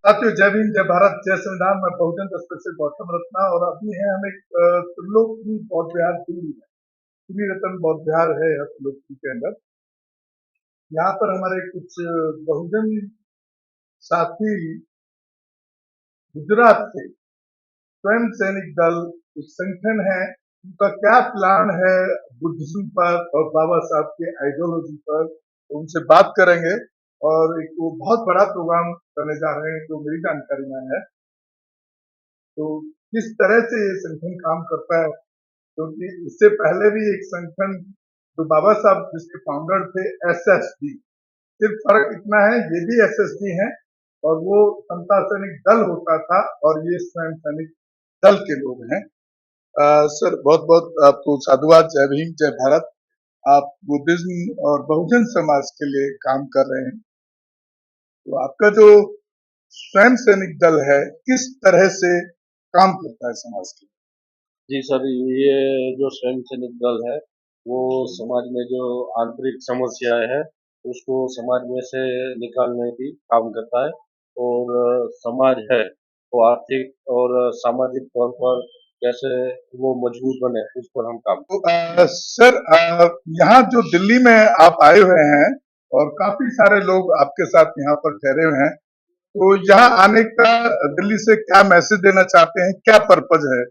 साथियों, जय भीम, जय भारत, जय संविधान। मैं बहुजन स्पेशल गौतम रत्ना और अभी है हम एक त्रिलोकी बौद्ध विहार दिल्ली में। त्रिरत्न बौद्ध विहार है त्रिलोकी के अंदर। यहाँ पर हमारे कुछ बहुजन साथी गुजरात से स्वयं सैनिक दल एक संगठन है। उनका क्या प्लान है बुद्धिज्म पर और बाबा साहब के आइडियोलॉजी पर, तो उनसे बात करेंगे। और एक वो बहुत बड़ा प्रोग्राम करने जा रहे हैं जो मेरी जानकारी में है। तो किस तरह से ये संगठन काम करता है, क्योंकि इससे पहले भी एक संगठन जो बाबा साहब जिसके फाउंडर थे, एसएसडी, सिर्फ फर्क इतना है ये भी एसएसडी है और वो समता सैनिक दल होता था और ये स्वयं सैनिक दल के लोग हैं। सर, बहुत बहुत आपको साधुवाद। जय भीम, जय भारत। आप बुद्धिज्म और बहुजन समाज के लिए काम कर रहे हैं, तो आपका जो स्वयं सैनिक दल है किस तरह से काम करता है समाज के? जी सर, ये जो स्वयं सैनिक दल है वो समाज में जो आंतरिक समस्याएं है उसको समाज में से निकालने की काम करता है। और समाज है वो आर्थिक और सामाजिक तौर पर कैसे वो मजबूत बने उस पर हम काम। तो सर, यहाँ जो दिल्ली में आप आए हुए हैं और काफी सारे लोग आपके साथ यहाँ पर ठहरे हुए हैं, तो यहाँ आने का दिल्ली से क्या मैसेज देना चाहते हैं? क्या पर्पज है,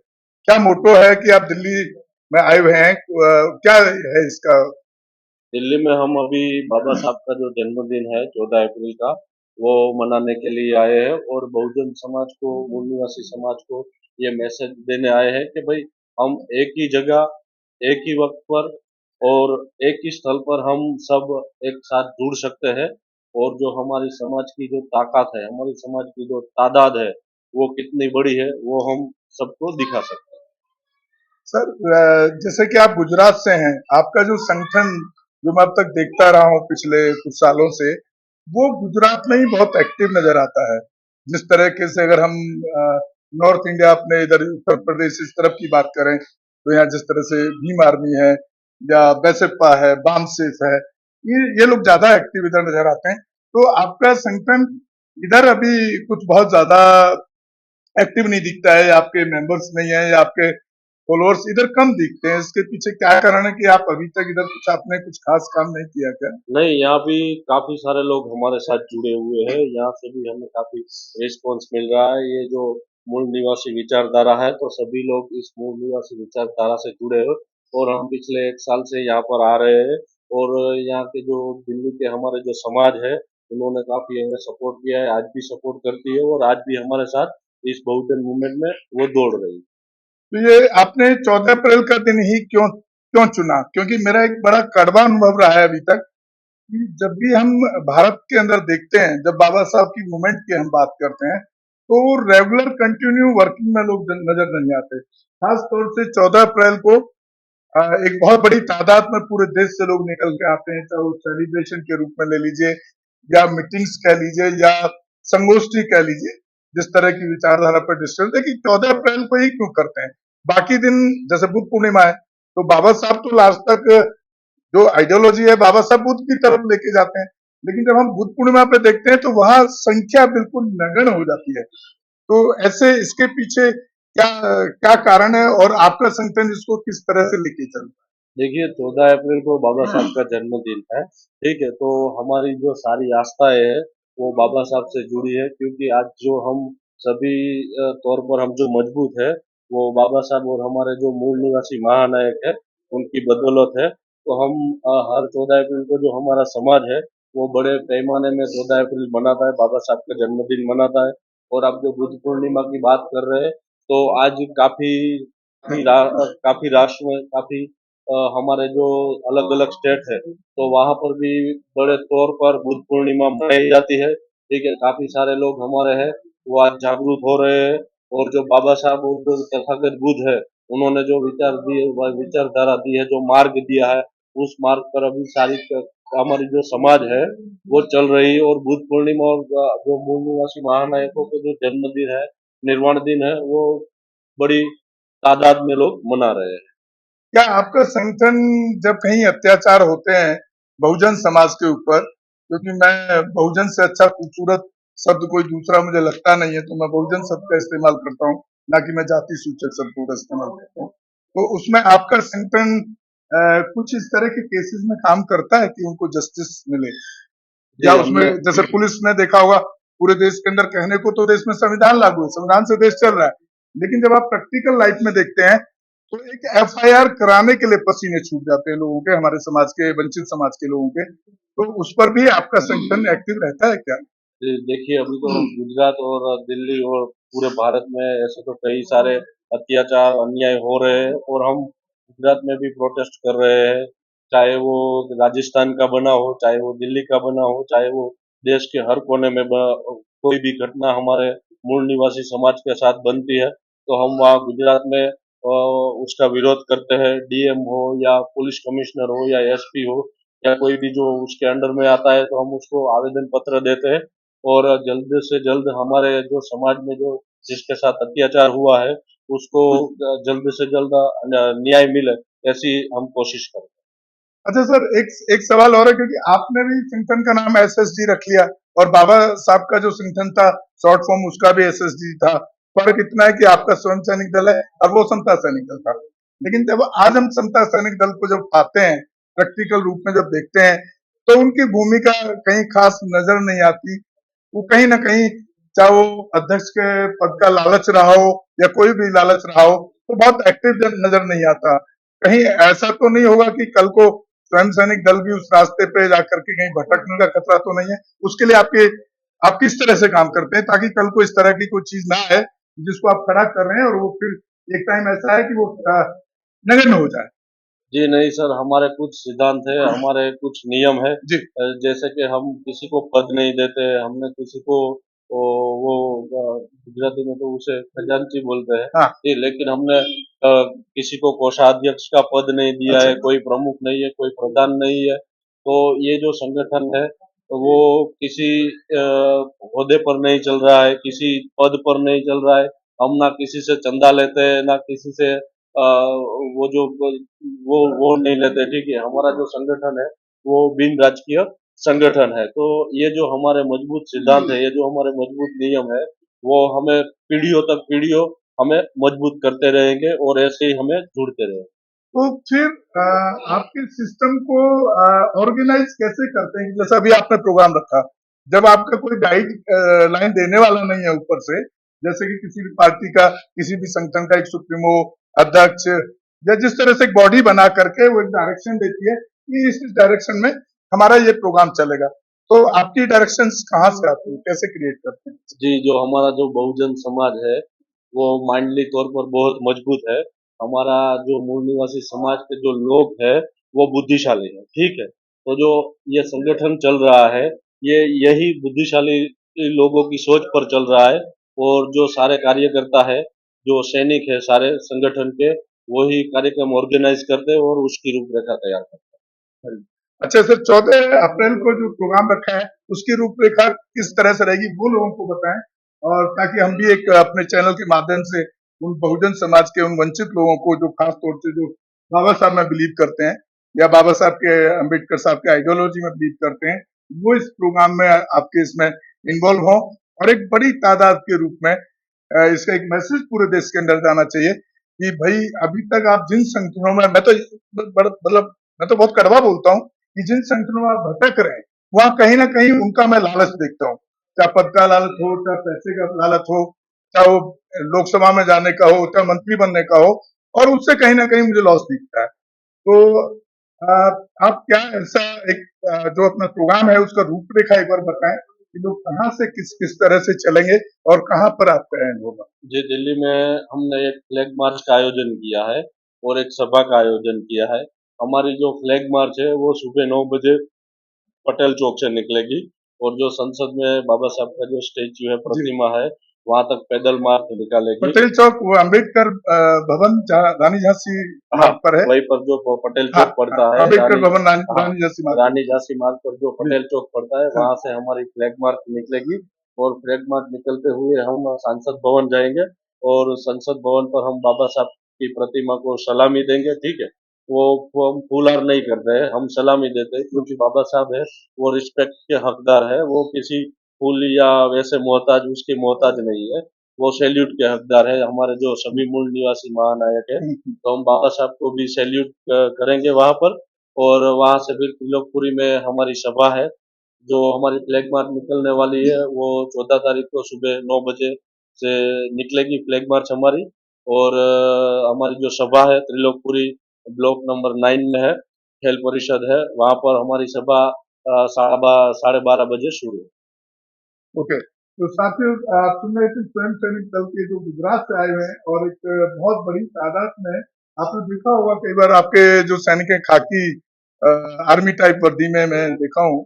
क्या मोटो है कि आप दिल्ली में आए हुए हैं? क्या है इसका? दिल्ली में हम अभी बाबा साहब का जो जन्मदिन है 14 अप्रैल का वो मनाने के लिए आए हैं और बहुजन समाज को, मूल निवासी समाज को ये मैसेज देने आए हैं कि भाई हम एक ही जगह एक ही वक्त पर और एक ही स्थल पर हम सब एक साथ जुड़ सकते हैं। और जो हमारी समाज की जो ताकत है, हमारी समाज की जो तादाद है वो कितनी बड़ी है वो हम सबको दिखा सकते हैं। सर, जैसे कि आप गुजरात से हैं, आपका जो संगठन जो मैं अब तक देखता रहा हूँ पिछले कुछ सालों से, वो गुजरात में ही बहुत एक्टिव नजर आता है। जिस तरीके से अगर हम नॉर्थ इंडिया, अपने इधर उत्तर प्रदेश इस तरफ की बात करें, तो यहाँ जिस तरह से भीम आर्मी है या बेसेपा है, बामसेफ है, ये लोग ज्यादा एक्टिव इधर नजर आते हैं। तो आपका संगठन इधर अभी कुछ बहुत ज्यादा एक्टिव नहीं दिखता है, आपके मेंबर्स नहीं है या आपके फॉलोअर्स इधर कम दिखते हैं। इसके पीछे क्या कारण है कि आप अभी तक इधर कुछ आपने कुछ खास काम नहीं किया क्या? नहीं, यहाँ भी काफी सारे लोग हमारे साथ जुड़े हुए हैं। यहाँ से भी हमें काफी रिस्पॉन्स मिल रहा है। ये जो मूल निवासी विचारधारा है तो सभी लोग इस मूल निवासी विचारधारा से जुड़े हैं और हम पिछले 1 साल से यहाँ पर आ रहे हैं। और यहाँ के जो दिल्ली के हमारे जो समाज है उन्होंने काफी हमें सपोर्ट किया है, आज भी सपोर्ट करती है और आज भी हमारे साथ इस बहुजन मूवमेंट में वो दौड़ रही है। तो ये आपने 14 अप्रैल का दिन ही क्यों क्यों चुना? क्योंकि मेरा एक बड़ा कड़वा अनुभव रहा है अभी तक कि जब भी हम भारत के अंदर देखते हैं, जब बाबा साहब की मूवमेंट की हम बात करते हैं, तो रेगुलर कंटिन्यू वर्किंग में लोग नजर नहीं आते। खास तौर से 14 अप्रैल को एक बहुत बड़ी तादाद में पूरे देश से लोग निकल के आते हैं, चाहे वो सेलिब्रेशन के रूप में ले लीजिए या मीटिंग्स कह लीजिए या संगोष्ठी कह लीजिए, जिस तरह की विचारधारा पर डिस्कस। लेकिन 14 अप्रैल को ही क्यों करते हैं? बाकी दिन जैसे बुद्ध पूर्णिमा है, तो बाबा साहब तो लास्ट तक जो आइडियोलॉजी है बाबा साहब बुद्ध की तरफ लेके जाते हैं। लेकिन जब हम बुद्ध पूर्णिमा पे देखते हैं तो वहां संख्या बिल्कुल नगण्य हो जाती है। तो ऐसे इसके पीछे क्या क्या कारण है और आपका संगठन इसको किस तरह से लेके चलता है? देखिए, 14 अप्रैल को बाबा साहब का जन्मदिन है। ठीक है, तो हमारी जो सारी आस्थाएं है वो बाबा साहब से जुड़ी है, क्योंकि आज जो हम सभी तौर पर हम जो मजबूत है वो बाबा साहब और हमारे जो मूल निवासी महानायक है उनकी बदौलत है। तो हम हर 14 अप्रैल को जो हमारा समाज है वो बड़े पैमाने में 14 अप्रैल मनाता है, बाबा साहब का जन्मदिन मनाता है। और आप जो बुद्ध पूर्णिमा की बात कर रहे हैं तो आज काफी राष्ट्र में काफी हमारे जो अलग अलग स्टेट है तो वहां पर भी बड़े तौर पर बुद्ध पूर्णिमा मनाई जाती है। ठीक है, काफी सारे लोग हमारे हैं वो आज जागरूक हो रहे हैं। और जो बाबा साहब और जो तथागत बुद्ध है उन्होंने जो विचार दिए, वह विचारधारा दी है, जो मार्ग दिया है, उस मार्ग पर अभी हमारी जो समाज है वो चल रही है। और बुद्ध पूर्णिमा और जो मूल निवासी महानायकों के जो जन्मदिन है, निर्वाण दिन है, वो बड़ी तादाद में लोग मना रहे हैं। क्या आपका संगठन जब कहीं अत्याचार होते हैं बहुजन समाज के ऊपर, क्योंकि मैं बहुजन से अच्छा खूबसूरत शब्द कोई दूसरा मुझे लगता नहीं है, तो मैं बहुजन शब्द का इस्तेमाल करता हूँ, ना कि मैं जाति सूचक शब्दों का इस्तेमाल करता हूँ। तो उसमें आपका संगठन कुछ इस तरह के केसेस में काम करता है कि उनको जस्टिस मिले, जी या उसमें हमने जैसे पुलिस ने देखा होगा पूरे देश के अंदर, कहने को तो देश में संविधान लागू है, संविधान से देश चल रहा है, लेकिन जब आप प्रैक्टिकल लाइफ में देखते हैं तो एक एफआईआर कराने के लिए पसीने छूट जाते हैं लोगों के, हमारे समाज के, वंचित समाज के लोगों के। तो उस पर भी आपका संगठन एक्टिव रहता है क्या? देखिए अभी तो गुजरात और दिल्ली और पूरे भारत में ऐसे तो कई सारे अत्याचार अन्याय हो रहे हैं और हम गुजरात में भी प्रोटेस्ट कर रहे हैं, चाहे वो राजस्थान का बना हो, चाहे वो दिल्ली का बना हो, चाहे वो देश के हर कोने में कोई भी घटना हमारे मूल निवासी समाज के साथ बनती है तो हम वहाँ गुजरात में उसका विरोध करते हैं। डीएम हो या पुलिस कमिश्नर हो या एसपी हो या कोई भी जो उसके अंडर में आता है तो हम उसको आवेदन पत्र देते हैं और जल्द से जल्द हमारे जो समाज में जो जिसके साथ अत्याचार हुआ है उसको जल्द से जल्द न्याय मिले ऐसी हम कोशिश करते अच्छा सर, एक एक सवाल और है, क्योंकि आपने भी संगठन का नाम एसएसजी रख लिया, और बाबा साहब का जो संगठन था शॉर्ट फॉर्म उसका भी एसएसजी था। फर्क इतना है कि आपका स्वयं सैनिक दल है और वो समता सैनिक दल था। लेकिन जब आज हम समता सैनिक दल को जब पाते हैं, प्रैक्टिकल रूप में जब देखते हैं, तो उनकी भूमिका कहीं खास नजर नहीं आती। वो कहीं ना कहीं, चाहे वो अध्यक्ष के पद का लालच रहा हो या कोई भी लालच रहा हो, तो बहुत एक्टिव नजर नहीं आता। कहीं ऐसा तो नहीं होगा कि कल को स्वयं सैनिक दल भी उस रास्ते पे जाकर के कहीं भटकने का खतरा तो नहीं है? उसके लिए आप किस तरह से काम करते हैं ताकि कल को इस तरह की कोई चीज ना आए जिसको आप खड़ा कर रहे हैं और वो फिर एक टाइम ऐसा है कि वो नगण्य हो जाए? जी नहीं सर, हमारे कुछ सिद्धांत है, हमारे कुछ नियम है। जी। जैसे कि हम किसी को पद नहीं देते, हमने किसी को वो गुजराती में तो उसे खजांची बोलते हैं। हाँ। जी, लेकिन हमने किसी को कोषाध्यक्ष का पद नहीं दिया अच्छा। है, कोई प्रमुख नहीं है, कोई प्रधान नहीं है। तो ये जो संगठन है, वो किसी ओहदे पर नहीं चल रहा है, किसी पद पर नहीं चल रहा है। हम ना किसी से चंदा लेते हैं, ना किसी से वो जो वो नहीं लेते, ठीक है। हमारा जो संगठन है वो बिन राजकीय संगठन है। तो ये जो हमारे मजबूत सिद्धांत है, ये जो हमारे मजबूत नियम है, वो हमें पीढ़ियों तक पीढ़ियों हमें मजबूत करते रहेंगे और ऐसे ही हमें जुड़ते रहेंगे। तो फिर आपके सिस्टम को ऑर्गेनाइज कैसे करते हैं? जैसा अभी आपने प्रोग्राम रखा, जब आपका कोई गाइड लाइन देने वाला नहीं है ऊपर से, जैसे कि किसी भी पार्टी का, किसी भी संगठन का एक सुप्रीमो, अध्यक्ष, या जिस तरह से एक बॉडी बना करके वो एक डायरेक्शन देती है कि इस डायरेक्शन में हमारा ये प्रोग्राम चलेगा, तो आपकी डायरेक्शन कहाँ से आती है, कैसे क्रिएट करते हैं? जी, जो हमारा जो बहुजन समाज है, वो मानवीय तौर पर बहुत मजबूत है। हमारा जो मूल निवासी समाज के जो लोग हैं, वो बुद्धिशाली है, ठीक है। तो जो ये संगठन चल रहा है, ये यही बुद्धिशाली लोगों की सोच पर चल रहा है और जो सारे कार्यकर्ता है, जो सैनिक है सारे संगठन के, वही कार्यक्रम ऑर्गेनाइज करते हैं और उसकी रूपरेखा तैयार करते हैं। अच्छा सर, 14 अप्रैल को जो प्रोग्राम रखा है उसकी रूपरेखा किस तरह से रहेगी, वो लोगों को बताएं, और ताकि हम भी एक अपने चैनल के माध्यम से उन बहुजन समाज के, उन वंचित लोगों को, जो खास तौर से जो बाबा साहब में बिलीव करते हैं या बाबा साहब के, अम्बेडकर साहब के आइडियोलॉजी में बिलीव करते हैं, वो इस प्रोग्राम में आपके इसमें इन्वॉल्व हो, और एक बड़ी तादाद के रूप में इसका एक मैसेज पूरे देश के अंदर जाना चाहिए कि भाई, अभी तक आप जिन संगठनों में, मतलब मैं तो बहुत कड़वा बोलता हूँ कि जिन संगठनों में आप भटक रहे हैं, वहां कहीं ना कहीं उनका मैं लालच देखता हूँ। चाहे पद का लालच हो, चाहे पैसे का लालच हो, चाहे वो लोकसभा में जाने का हो, चाहे मंत्री बनने का हो, और उससे कहीं ना कहीं मुझे लॉस दिखता है। तो अ, आप क्या ऐसा एक जो अपना प्रोग्राम है उसका रूपरेखा एक बार बताएं कि लोग कहाँ से किस किस तरह से चलेंगे और कहाँ पर आपका एंड होगा? जी, दिल्ली में हमने एक फ्लैग मार्च का आयोजन किया है और एक सभा का आयोजन किया है। हमारी जो फ्लैग मार्च है वो सुबह 9 बजे पटेल चौक से निकलेगी और जो संसद में बाबा साहब का जो स्टेच्यू है, जी। प्रतिमा है, वहां तक पैदल मार्च निकालेगी। पटेल चौक वो अम्बेडकर भवन रानी झांसी हाँ, मार्ग पर है। वहीं पर जो पटेल हाँ, चौक हाँ, पड़ता है, अम्बेडकर भवन हाँ, रानी झांसी मार्ग रानी पर। झांसी मार्ग पर जो जी। पटेल चौक पड़ता है, हाँ। वहां से हमारी फ्लैग मार्च निकलेगी और फ्लैग मार्च निकलते हुए हम संसद भवन जाएंगे और संसद भवन पर हम बाबा साहब की प्रतिमा को सलामी देंगे, ठीक है। वो हम फूलहार नहीं करते हैं, हम सलामी देते हैं क्योंकि बाबा साहब है, वो रिस्पेक्ट के हकदार है। वो किसी फूल या वैसे मोहताज उसके मोहताज नहीं है। वो सैल्यूट के हकदार है, हमारे जो सभी मूल निवासी महानायक है। तो हम बाबा साहब को भी सैल्यूट करेंगे वहां पर। और वहां से फिर त्रिलोकपुरी में हमारी सभा है, जो हमारी फ्लैग मार्च निकलने वाली है। वो 14 तारीख को सुबह 9 बजे से निकलेगी फ्लैग मार्च हमारी। और हमारी जो सभा है त्रिलोकपुरी ब्लॉक नंबर 9 में है, खेल परिषद है, वहां पर हमारी सभा 12:30 बजे शुरू है। ओके। तो साथियों, सुन रहे थे स्वयं सैनिक दल के जो गुजरात से आए हुए हैं और एक बहुत बड़ी तादाद में आपने देखा होगा कई बार आपके जो सैनिक हैं खाकी आर्मी टाइप वर्दी में मैं देखा हूँ,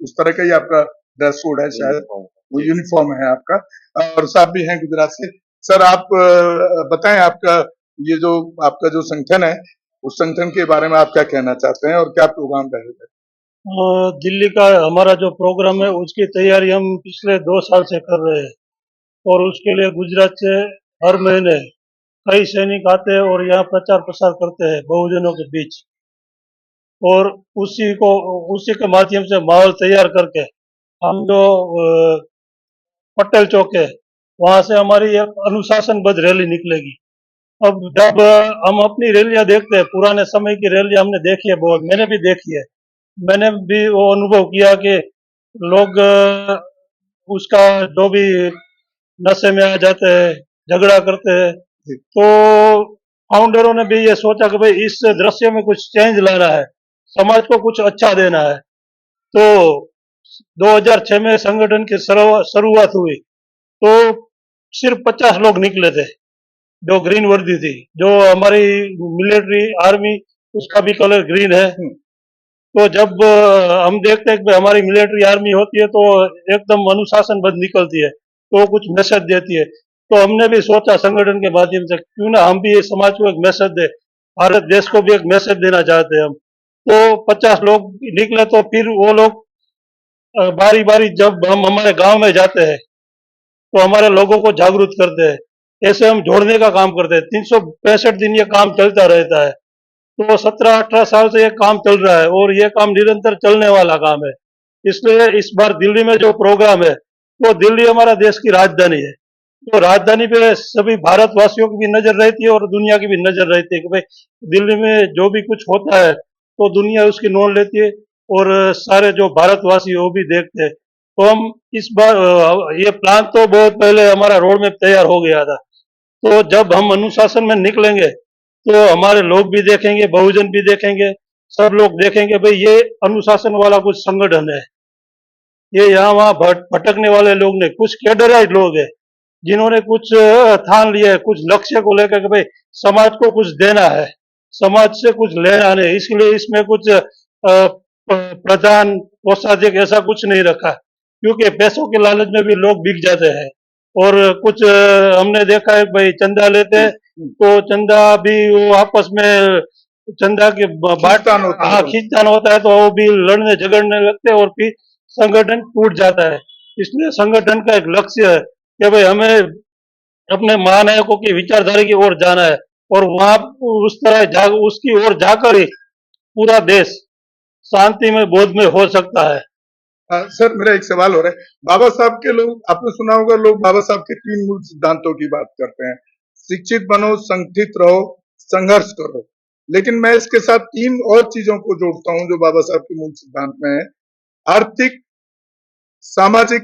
उस तरह का ही आपका ड्रेस कोड है शायद, वो यूनिफॉर्म है आपका। और साहब भी हैं गुजरात से। सर आप बताएं, आपका ये जो आपका जो संगठन है, उस संगठन के बारे में आप क्या कहना चाहते हैं और क्या प्रोग्राम रहेगा? दिल्ली का हमारा जो प्रोग्राम है उसकी तैयारी हम पिछले 2 साल से कर रहे हैं और उसके लिए गुजरात से हर महीने कई सैनिक आते हैं और यहाँ प्रचार प्रसार करते हैं बहुजनों के बीच। और उसी के माध्यम से माहौल तैयार करके हम जो पटेल चौक है वहां से हमारी एक अनुशासनबद्ध रैली निकलेगी। अब जब हम अपनी रैलियां देखते हैं, पुराने समय की रैलियां हमने देखी है, बहुत मैंने भी देखी है। मैंने भी वो अनुभव किया कि लोग उसका जो भी नशे में आ जाते हैं, झगड़ा करते हैं। तो फाउंडरों ने भी ये सोचा कि भाई इस दृश्य में कुछ चेंज लाना है, समाज को कुछ अच्छा देना है। तो 2006 में संगठन की शुरुआत हुई तो सिर्फ 50 लोग निकले थे, जो ग्रीन वर्दी थी, जो हमारी मिलिट्री आर्मी उसका भी कलर ग्रीन है। तो जब हम देखते हैं कि हमारी मिलिट्री आर्मी होती है तो एकदम अनुशासनबद्ध निकलती है, तो कुछ मैसेज देती है। तो हमने भी सोचा संगठन के माध्यम से क्यों ना हम भी ये समाज को एक मैसेज दे, भारत देश को भी एक मैसेज देना चाहते हैं हम। तो 50 लोग निकले तो फिर वो लोग बारी बारी जब हम हमारे गांव में जाते हैं तो हमारे लोगों को जागरूक करते हैं, ऐसे हम जोड़ने का काम करते हैं। 365 दिन ये काम चलता रहता है। तो 17-18 साल से ये काम चल रहा है और ये काम निरंतर चलने वाला काम है। इसलिए इस बार दिल्ली में जो प्रोग्राम है वो दिल्ली हमारा देश की राजधानी है, तो राजधानी पे सभी भारतवासियों की भी नजर रहती है और दुनिया की भी नजर रहती है कि भाई दिल्ली में जो भी कुछ होता है तो दुनिया उसकी नोट लेती है और सारे जो भारतवासी वो भी देखते हैं। तो हम इस बार ये प्लान तो बहुत पहले हमारा रोड मैप तैयार हो गया था। तो जब हम अनुशासन में निकलेंगे तो हमारे लोग भी देखेंगे, बहुजन भी देखेंगे, सब लोग देखेंगे भाई ये अनुशासन वाला कुछ संगठन है। ये यहाँ वहाँ भटकने वाले लोग नहीं, कुछ कैडराइज लोग हैं जिन्होंने कुछ ठान लिया है, कुछ लक्ष्य को लेकर के भाई समाज को कुछ देना है, समाज से कुछ लेना नहीं। इसलिए इसमें कुछ प्रधान कोषाध्यक्ष ऐसा कुछ नहीं रखा, क्योंकि पैसों के लालच में भी लोग बिक जाते हैं। और कुछ हमने देखा है भाई चंदा लेते हैं तो चंदा भी वो आपस में चंदा के खींचतान होता है। हाँ खींचतान होता है तो वो भी लड़ने झगड़ने लगते हैं और फिर संगठन टूट जाता है। इसलिए संगठन का एक लक्ष्य है कि भाई हमें अपने महानायकों की विचारधारा की ओर जाना है और वहां उस तरह उसकी ओर जाकर ही पूरा देश शांति में बोध में हो सकता है। सर मेरा एक सवाल हो रहा है, बाबा साहब के लोग, आपने सुना होगा, लोग बाबा साहब के 3 मूल सिद्धांतों की बात करते हैं। शिक्षित बनो, संगठित रहो, संघर्ष करो। लेकिन मैं इसके साथ 3 और चीजों को जोड़ता हूं जो बाबा साहब के मूल सिद्धांत में है। आर्थिक, सामाजिक,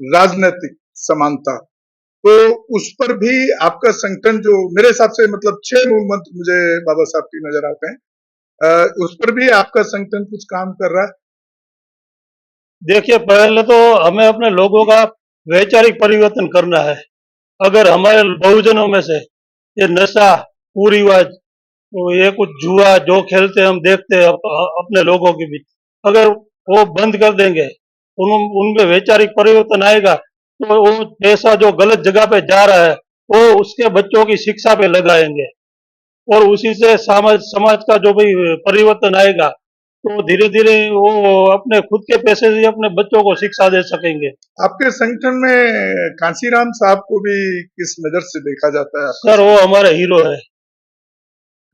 राजनीतिक समानता। तो उस पर भी आपका संगठन, जो मेरे हिसाब से मतलब 6 मूल मंत्र मुझे बाबा साहब की नजर आते हैं, उस पर भी आपका संगठन कुछ काम कर रहा है? देखिए पहले तो हमें अपने लोगों का वैचारिक परिवर्तन करना है। अगर हमारे बहुजनों में से ये नशा, कुरिवाज, तो ये कुछ जुआ जो खेलते हैं हम देखते हैं अपने लोगों के बीच, अगर वो बंद कर देंगे, उनमें वैचारिक परिवर्तन आएगा तो वो पैसा जो गलत जगह पे जा रहा है वो उसके बच्चों की शिक्षा पे लगाएंगे और उसी से समाज का जो भी परिवर्तन आएगा तो धीरे धीरे वो अपने खुद के पैसे से अपने बच्चों को शिक्षा दे सकेंगे। आपके संगठन में कांशीराम साहब को भी किस नजर से देखा जाता है? सर वो हमारे हीरो है,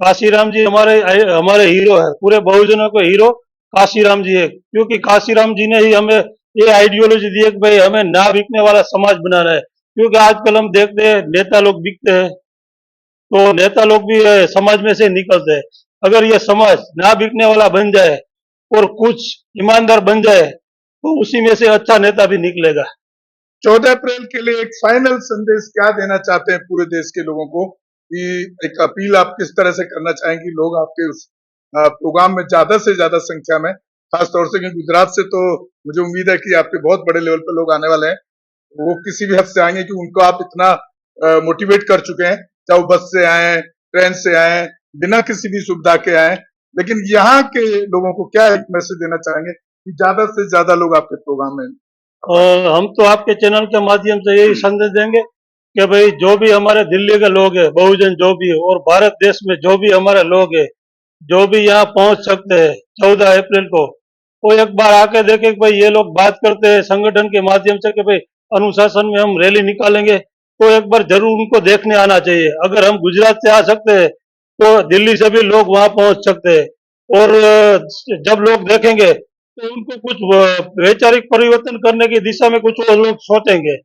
काशीराम जी हमारे हमारे हीरो है, पूरे बहुजनों के हीरो काशीराम जी है, क्योंकि काशीराम जी ने ही हमें ये आइडियोलॉजी दी है कि भाई हमें ना बिकने वाला समाज बनाना है। क्योंकि आजकल हम देखते हैं नेता लोग बिकते हैं, तो नेता लोग भी समाज में से निकलते हैं। अगर ये समाज ना बिकने वाला बन जाए और कुछ ईमानदार बन जाए तो उसी में से अच्छा नेता भी निकलेगा। 14 अप्रैल के लिए एक फाइनल संदेश क्या देना चाहते हैं पूरे देश के लोगों को, कि एक अपील आप किस तरह से करना चाहेंगे लोग आपके उस प्रोग्राम में ज्यादा से ज्यादा संख्या में, खासतौर से क्योंकि गुजरात से तो मुझे उम्मीद है कि आपके बहुत बड़े लेवल पर लोग आने वाले हैं, वो किसी भी हद से आएंगे कि उनको आप इतना मोटिवेट कर चुके हैं, चाहे वो बस से आए, ट्रेन से आए, बिना किसी भी सुविधा के आए, लेकिन यहाँ के लोगों को क्या एक मैसेज देना चाहेंगे कि ज्यादा से ज्यादा लोग आपके प्रोग्राम में? और हम तो आपके चैनल के माध्यम से यही संदेश देंगे कि भाई जो भी हमारे दिल्ली के लोग हैं, बहुजन जो भी है, और भारत देश में जो भी हमारे लोग हैं, जो भी यहाँ पहुंच सकते हैं 14 अप्रैल को, वो एक बार आके देखे कि भाई ये लोग बात करते हैं संगठन के माध्यम से कि भाई अनुशासन में हम रैली निकालेंगे, तो एक बार जरूर उनको देखने आना चाहिए। अगर हम गुजरात से आ सकते हैं तो दिल्ली से भी लोग वहां पहुंच सकते हैं, और जब लोग देखेंगे तो उनको कुछ वैचारिक परिवर्तन करने की दिशा में कुछ वो लोग सोचेंगे।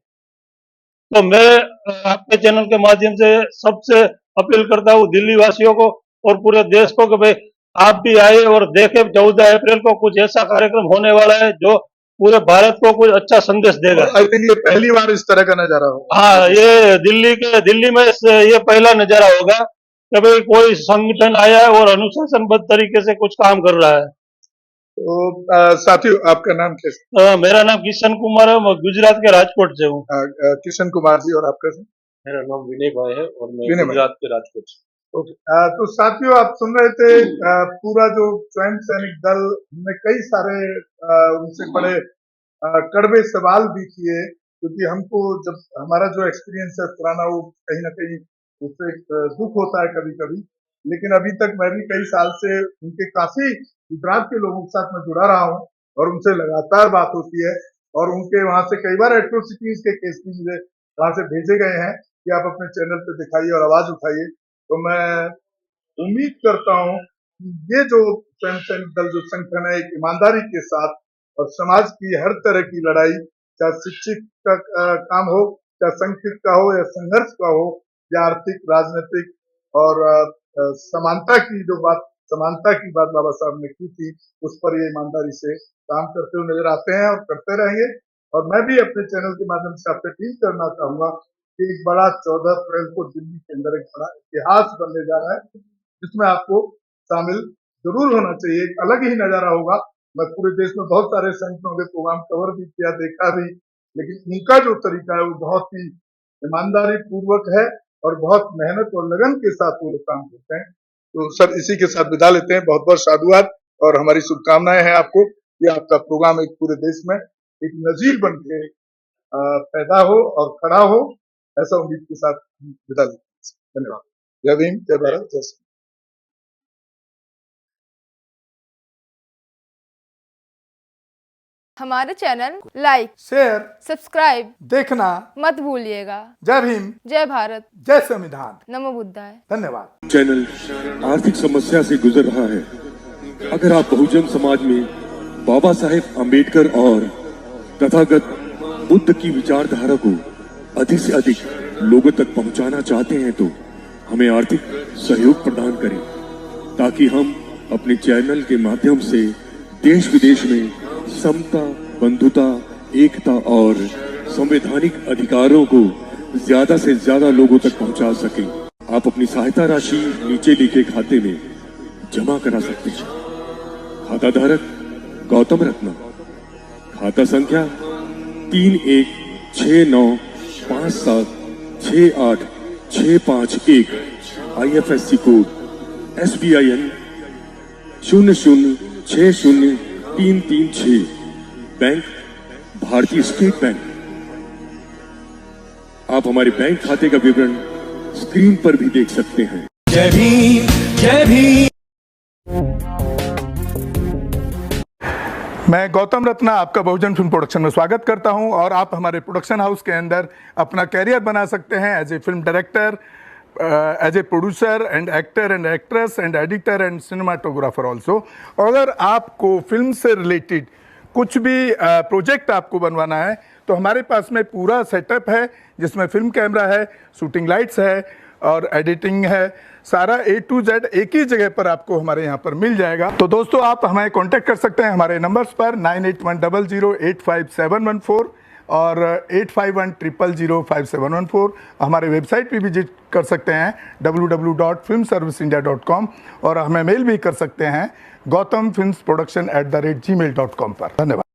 तो मैं आपके चैनल के माध्यम से सबसे अपील करता हूँ दिल्ली वासियों को और पूरे देश को कि भाई आप भी आए और देखें 14 अप्रैल को कुछ ऐसा कार्यक्रम होने वाला है जो पूरे भारत को कुछ अच्छा संदेश देगा। आई थिंक ये पहली बार इस तरह का नजारा हो। हाँ, ये दिल्ली में ये पहला नजारा होगा कि भाई कोई संगठन आया है और अनुशासनबद्ध तरीके से कुछ काम कर रहा है। तो साथियों, आपका नाम कैसे? मेरा नाम किशन कुमार है, मैं गुजरात के राजकोट से हूँ। किशन कुमार जी, और आपका? मेरा नाम विनय भाई है और मैं विनय भाई। गुजरात के राजकोट से। ओके, तो साथियों आप सुन रहे थे पूरा जो स्वयं सैनिक दल में कई सारे उनसे बड़े कड़वे सवाल भी किए, क्योंकि हमको जब हमारा जो एक्सपीरियंस है पुराना, वो कहीं ना कहीं उससे दुख होता है कभी कभी, लेकिन अभी तक मैं भी कई साल से उनके काफी गुजरात के लोगों के साथ मैं जुड़ा रहा हूँ और उनसे लगातार बात होती है, और उनके वहां से कई बार एट्रोसिटीज के केस भी मुझे वहां से भेजे गए हैं कि आप अपने चैनल पे दिखाइए और आवाज उठाइए। तो मैं उम्मीद करता हूँ कि ये जो स्वयं सैनिक दल जो संगठन है, एक ईमानदारी के साथ और समाज की हर तरह की लड़ाई, चाहे शिक्षित का काम हो, चाहे संगठित का हो या संघर्ष का हो, या आर्थिक, राजनीतिक और समानता की बात बाबा साहब ने की थी, उस पर ये ईमानदारी से काम करते हुए नजर आते हैं और करते रहेंगे। और मैं भी अपने चैनल के माध्यम से आपसे अपील करना चाहूंगा कि एक बड़ा 14 अप्रैल को दिल्ली के अंदर एक बड़ा इतिहास बनने जा रहा है, जिसमें आपको शामिल जरूर होना चाहिए। एक अलग ही नजारा होगा। मैं पूरे देश में बहुत सारे संगठनों के प्रोग्राम कवर भी किया, देखा भी, लेकिन उनका जो तरीका है वो बहुत ही ईमानदारी पूर्वक है और बहुत मेहनत और लगन के साथ वो लोग काम करते हैं। तो सर, इसी के साथ विदा लेते हैं। बहुत बहुत साधुवाद और हमारी शुभकामनाएं हैं आपको कि आपका प्रोग्राम एक पूरे देश में एक नजीर बन के पैदा हो और खड़ा हो, ऐसा उम्मीद के साथ विदा लेते हैं। धन्यवाद। जय भीम, जय भारत, जय श्री। हमारे चैनल लाइक, शेयर, सब्सक्राइब देखना मत भूलिएगा। जय भीम, जय भारत, जय संविधान। नमो बुद्धाय। धन्यवाद। चैनल आर्थिक समस्या से गुजर रहा है। अगर आप बहुजन समाज में बाबा साहेब आम्बेडकर और तथागत बुद्ध की विचारधारा को अधिक से अधिक लोगों तक पहुंचाना चाहते हैं तो हमें आर्थिक सहयोग प्रदान करें, ताकि हम अपने चैनल के माध्यम से देश विदेश में समता, बंधुता, एकता और संवैधानिक अधिकारों को ज्यादा से ज्यादा लोगों तक पहुंचा सकें। आप अपनी सहायता राशि नीचे लिखे खाते में जमा करा सकते हैं। खाता धारक गौतम रत्ना, खाता संख्या 316957686551, IFSC कोड SBIN 0060336, बैंक भारतीय स्टेट बैंक। आप हमारे बैंक खाते का विवरण स्क्रीन पर भी देख सकते हैं। जय भीम, जय भीम। मैं गौतम रत्ना आपका बहुजन फिल्म प्रोडक्शन में स्वागत करता हूं, और आप हमारे प्रोडक्शन हाउस के अंदर अपना कैरियर बना सकते हैं as a film director, as a producer and actor and actress and editor and cinematographer also. अगर आपको फिल्म से रिलेटेड कुछ भी प्रोजेक्ट आपको बनवाना है तो हमारे पास में पूरा सेटअप है, जिसमें फिल्म कैमरा है, शूटिंग लाइट्स है और एडिटिंग है। सारा A to Z एक ही जगह पर आपको हमारे यहाँ पर मिल जाएगा। तो दोस्तों आप हमें कांटेक्ट कर सकते हैं हमारे नंबर्स पर 9810085714 और 8510005714। हमारे वेबसाइट पे विजिट कर सकते हैं www.filmserviceindia.com और हमें मेल भी कर सकते हैं gautamfilmsproduction@gmail.com पर। धन्यवाद।